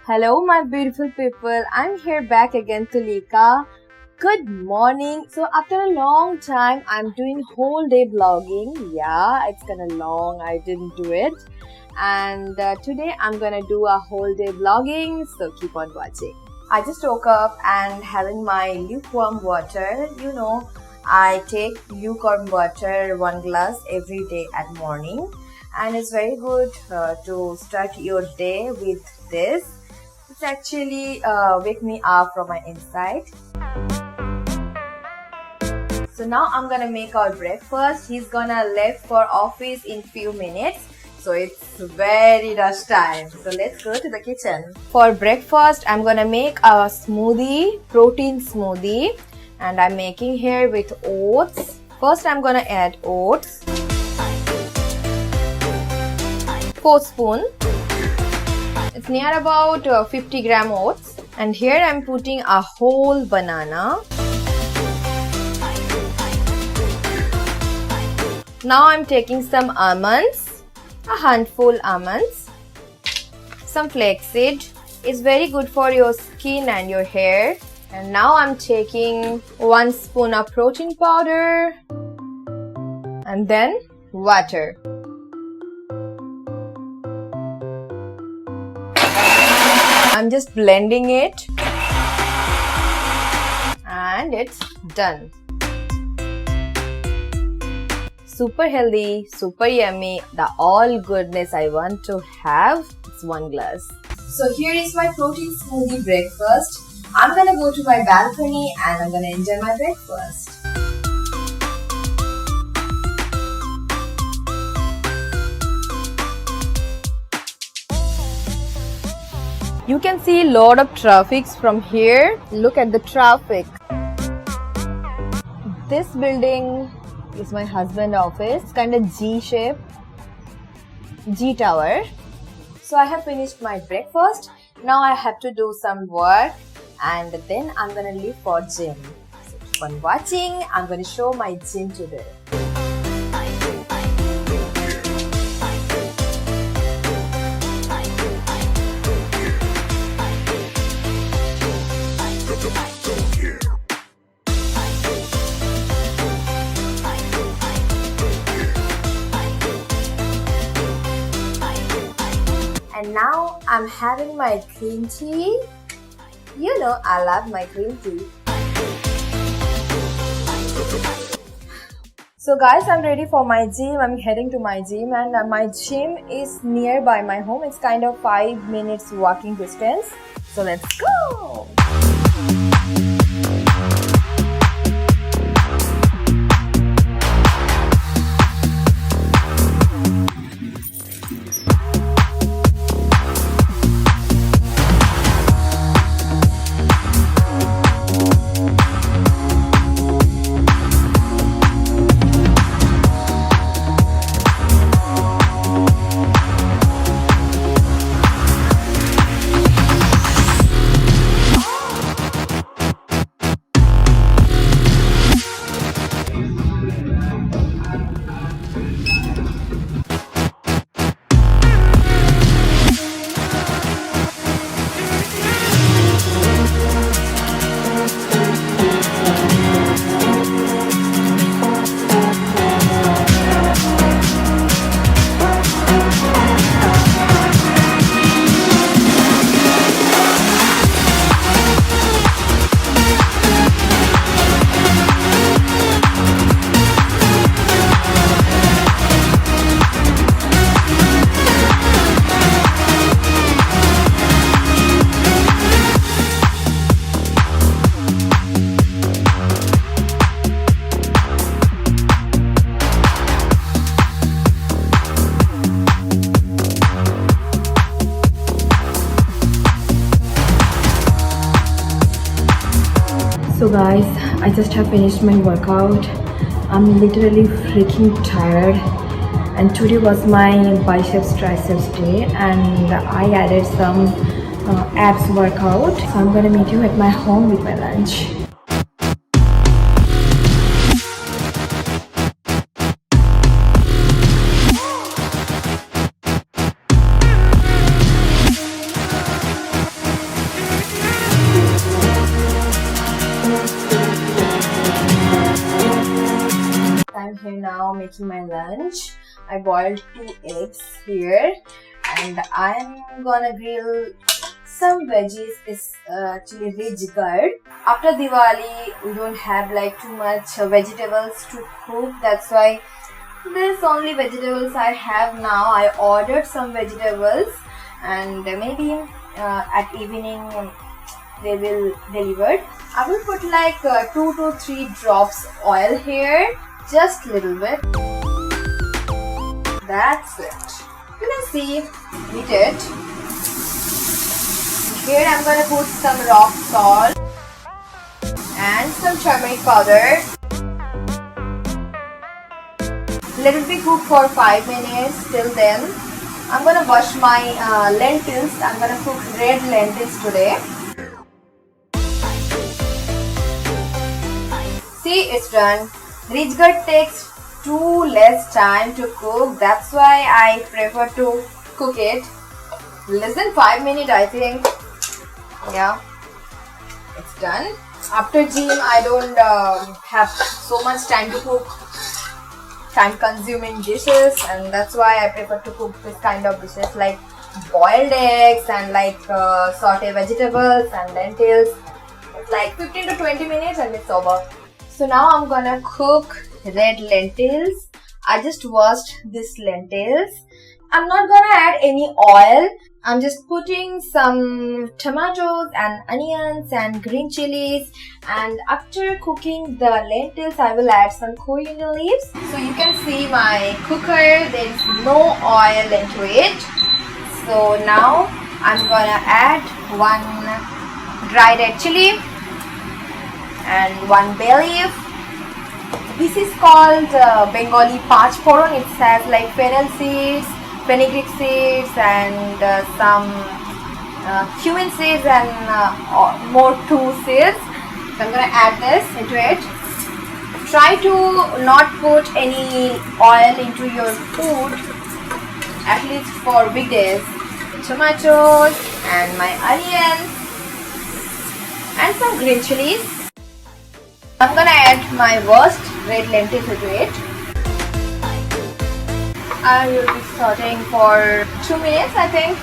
Hello my beautiful people, I'm here back again, Tulika. Good morning. So after a long time, I'm doing whole day vlogging. Yeah, it's kinda long, I didn't do it. And today I'm gonna do a whole day vlogging, so keep on watching. I just woke up and having my lukewarm water. You know, I take lukewarm water 1 glass every day at morning. And it's very good to start your day with this. It's actually wake me up from my inside. So now I'm gonna make our breakfast. He's gonna leave for office in few minutes. So it's very rush time. So let's go to the kitchen. For breakfast, I'm gonna make a smoothie, protein smoothie. And I'm making here with oats. First I'm gonna add oats. 4 spoons. It's near about 50 gram oats. And here I'm putting a whole banana. Now I'm taking some almonds, a handful almonds, some flaxseed. It's very good for your skin and your hair. And now I'm taking 1 spoon of protein powder and then water. I'm just blending it and it's done. Super healthy, super yummy, the all goodness I want to have. It's 1 glass. So here is my protein smoothie breakfast. I'm gonna go to my balcony and I'm gonna enjoy my breakfast. You can see a lot of traffic from here. Look at the traffic. This building is my husband's office. It's kind of G shape, G tower. So I have finished my breakfast. Now I have to do some work and then I'm gonna leave for gym. So keep on watching. I'm gonna show my gym today. And now I'm having my green tea. You know I love my green tea. So guys, I'm ready for my gym. I'm heading to my gym and my gym is nearby my home. It's kind of 5 minutes walking distance. So let's go! So guys, I just have finished my workout. I'm literally freaking tired, and today was my biceps triceps day and I added some abs workout. So I'm gonna meet you at my home with my lunch. here now making my lunch. I boiled 2 eggs here and I am gonna grill some veggies. Is actually rich good. After Diwali, we don't have like too much vegetables to cook. That's why this only vegetables I have now. I ordered some vegetables and maybe at evening they will deliver. I will put like 2 to 3 drops oil here, just little bit. That's it. You can see heat it. Here I'm gonna put some rock salt and some turmeric powder. Let it be cooked for 5 minutes. Till then, I'm gonna wash my lentils. I'm gonna cook red lentils today. See, it's done. Rich gut takes too less time to cook. That's why I prefer to cook it less than 5 minutes, I think. Yeah, it's done. After gym, I don't have so much time to cook time-consuming dishes, and that's why I prefer to cook this kind of dishes like boiled eggs and like saute vegetables and lentils. It's like 15 to 20 minutes and it's over. So now I'm gonna cook red lentils. I just washed these lentils. I'm not gonna add any oil. I'm just putting some tomatoes and onions and green chilies, and after cooking the lentils I will add some coriander leaves. So you can see my cooker, there is no oil into it. So now I'm gonna add 1 dry red chili and 1 bay leaf. This is called Bengali Panch Foron. It has like fennel seeds, fenugreek seeds and some cumin seeds and more 2 seeds. So I'm gonna add this into it. Try to not put any oil into your food, at least for weekdays. Tomatoes and my onions and some green chilies. I'm gonna add my washed red lentils into it. I will be sauteing for 2 minutes, I think.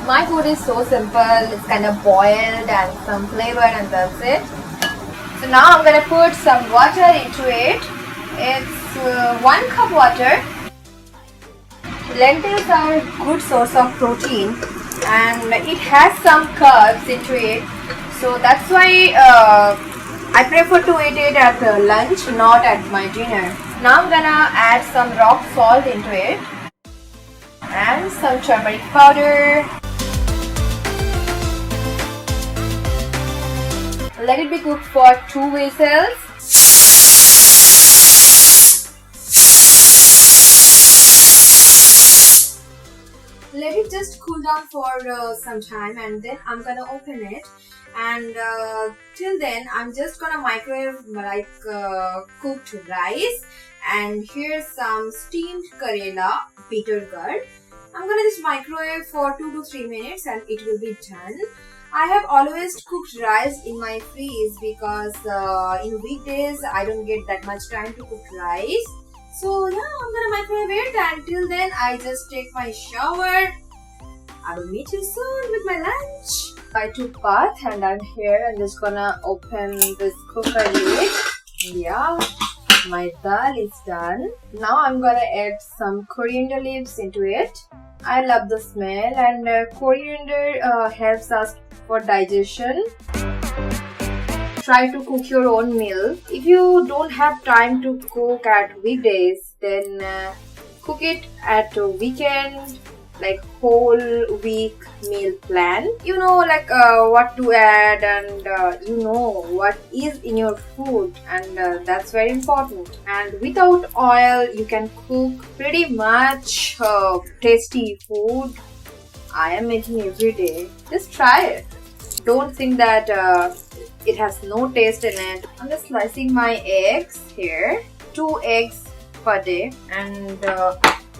My food is so simple. It's kind of boiled and some flavor and that's it. So now I'm gonna put some water into it. It's 1 cup water. Lentils are a good source of protein and it has some carbs into it. So that's why I prefer to eat it at lunch, not at my dinner. Now I'm gonna add some rock salt into it and some turmeric powder. Let it be cooked for 2 whistles. Let it just cool down for some time and then I'm gonna open it. And till then I'm just gonna microwave like cooked rice, and here's some steamed karela bitter gourd. I'm gonna just microwave for 2 to 3 minutes and it will be done. I have always cooked rice in my freeze because in weekdays I don't get that much time to cook rice. So yeah, I'm gonna microwave it, and till then I just take my shower. I will meet you soon with my lunch. I took bath and I'm here. I'm just gonna open this cooker lid. Yeah, my dal is done. Now I'm gonna add some coriander leaves into it. I love the smell, and coriander helps us for digestion. Try to cook your own meal. If you don't have time to cook at weekdays, then cook it at a weekend, like whole week meal plan. You know like what to add, and you know what is in your food, and that's very important. And without oil you can cook pretty much tasty food. I am making every day. Just try it. Don't think that it has no taste in it. I'm just slicing my eggs here. 2 eggs per day, and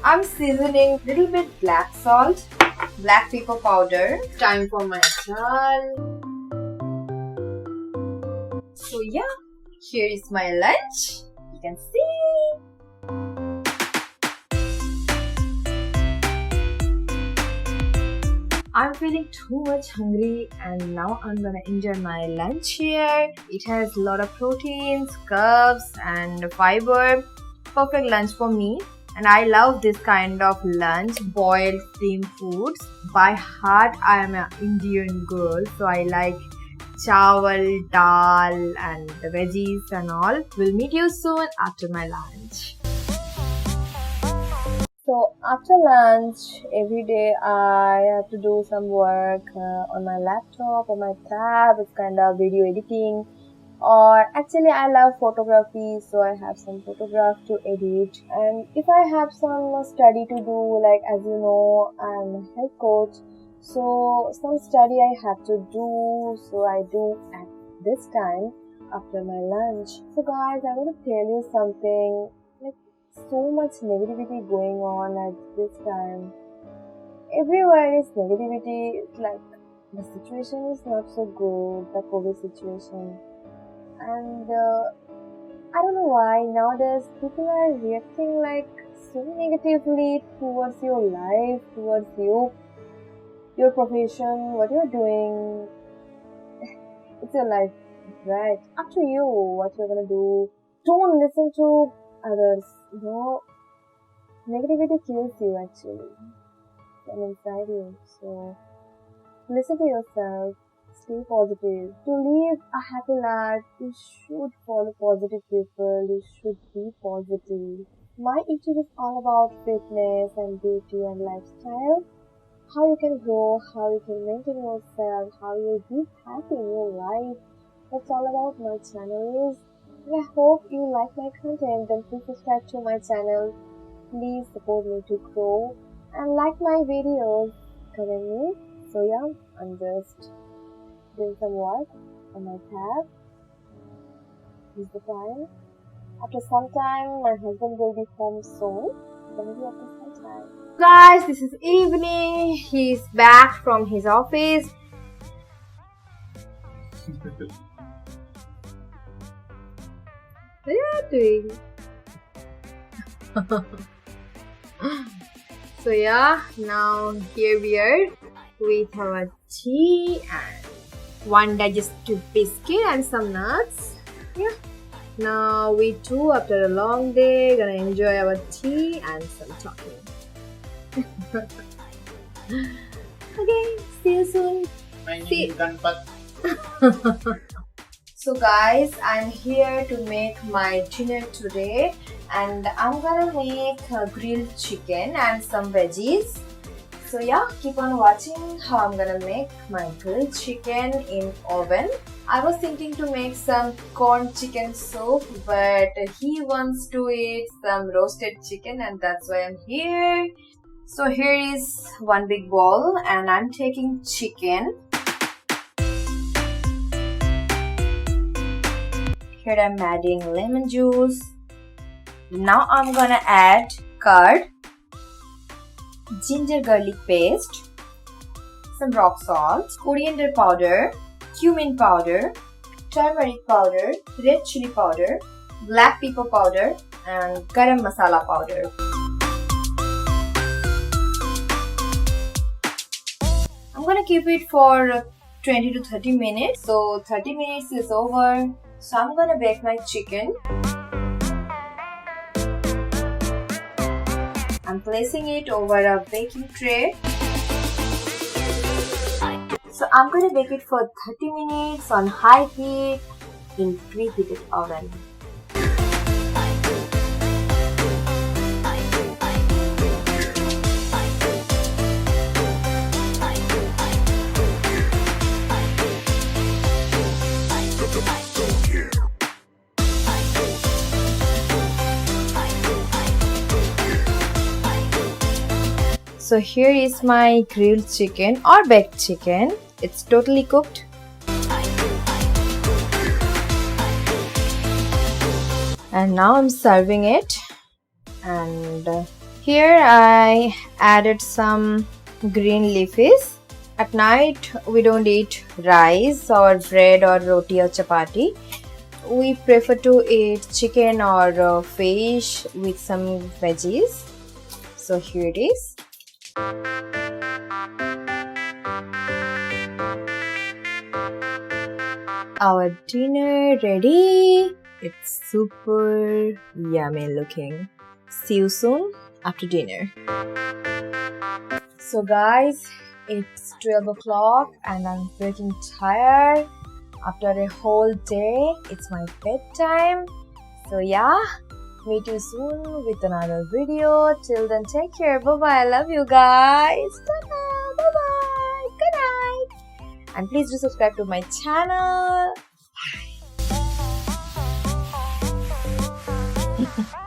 I'm seasoning a little bit black salt, black pepper powder. Time for my dal. So yeah, here is my lunch. You can see. I'm feeling too much hungry and now I'm gonna enjoy my lunch here. It has a lot of proteins, carbs and fiber. Perfect lunch for me. And I love this kind of lunch, boiled steamed foods. By heart, I am an Indian girl, so I like chawal, dal and the veggies and all. We'll meet you soon after my lunch. So after lunch, every day I have to do some work on my laptop or my tab. It's kind of video editing. Or actually I love photography, so I have some photographs to edit. And if I have some study to do, like as you know, I'm a health coach. So some study I have to do, so I do at this time after my lunch. So guys, I want to tell you something. So much negativity going on at this time. Everywhere is negativity. It's like the situation is not so good, the COVID situation. And I don't know why nowadays people are reacting like so negatively towards your life, towards you, your profession, what you're doing. It's your life, right? Up to you what you're gonna do. Don't listen to others. No, negativity kills you actually from inside you. So listen to yourself, stay positive. To live a happy life, you should follow positive people, you should be positive. My YouTube is all about fitness and beauty and lifestyle. How you can grow, how you can maintain yourself, how you be happy in your life. That's all about my channel is. I hope you like my content, then please subscribe to my channel. Please support me to grow and like my videos. Comment me. So yeah, I'm just doing some work on my tab. This is the time. After some time, my husband will be home soon. So maybe after some time. Guys, this is evening. He's back from his office. What are you doing? So yeah, now here we are with our tea and one digestive biscuit and some nuts. Yeah. Now we two, after a long day, gonna enjoy our tea and some talking. Okay, see you soon. See. So guys, I'm here to make my dinner today and I'm gonna make grilled chicken and some veggies. So yeah, keep on watching how I'm gonna make my grilled chicken in oven. I was thinking to make some corn chicken soup, but he wants to eat some roasted chicken and that's why I'm here. So here is one big bowl and I'm taking chicken. Here I'm adding lemon juice. Now I'm gonna add curd, ginger garlic paste, some rock salt, coriander powder, cumin powder, turmeric powder, red chili powder, black pepper powder and garam masala powder. I'm gonna keep it for 20 to 30 minutes. So 30 minutes is over. So I'm gonna bake my chicken. I'm placing it over a baking tray. So I'm gonna bake it for 30 minutes on high heat in preheated oven. So here is my grilled chicken or baked chicken. It's totally cooked. And now I'm serving it. And here I added some green leafies. At night we don't eat rice or bread or roti or chapati. We prefer to eat chicken or fish with some veggies. So here it is. our dinner ready. It's super yummy looking. See you soon after dinner. So guys, it's 12 o'clock and I'm freaking tired. After a whole day, it's my bedtime. So yeah, meet you soon with another video. Till then, take care. Bye-bye. I love you guys. Ta-da. Bye-bye. Good night. And please do subscribe to my channel. Bye.